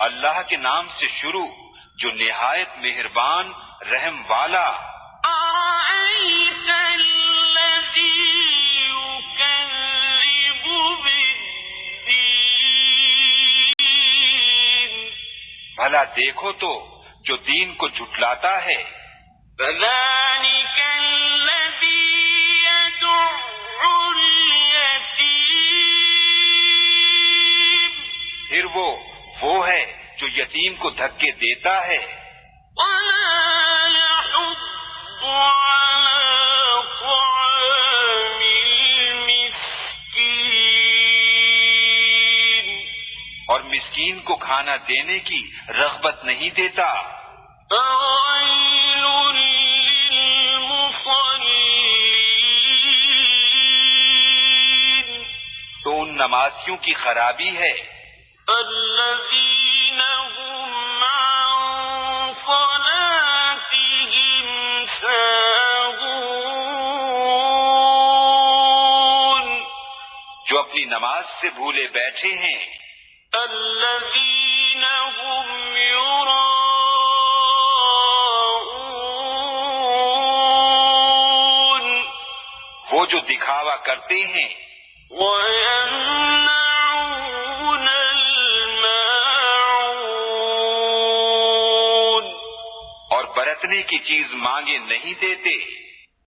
اللہ کے نام سے شروع جو نہایت مہربان رحم والا۔ أَرَأَيْتَ الَّذِي يُكَذِّبُ بِالدِّينِ بھلا دیکھو تو جو دین کو جھٹلاتا ہے۔ فَذَلِكَ الَّذِي يَدُعُّ الْيَتِيمَ پھر وہ ہے جو یتیم کو دھکے دیتا ہے، وَلَا يَحُضُّ عَلَىٰ طَعَامِ الْمِسْكِينِ اور مسکین کو کھانا دینے کی رغبت نہیں دیتا۔ فَوَيْلٌ لِّلْمُصَلِّينَ تو ان نمازیوں کی خرابی ہے الَّذِينَ هُمْ عَن صَلَاتِهِمْ سَاهُونَ جو اپنی نماز سے بھولے بیٹھے ہیں، الَّذِينَ هُمْ يُرَاءُونَ وہ جو دکھاوا کرتے ہیں، وَيَمْنَعُونَ الْمَاعُونَ اور برتنے کی چیز مانگے نہیں دیتے۔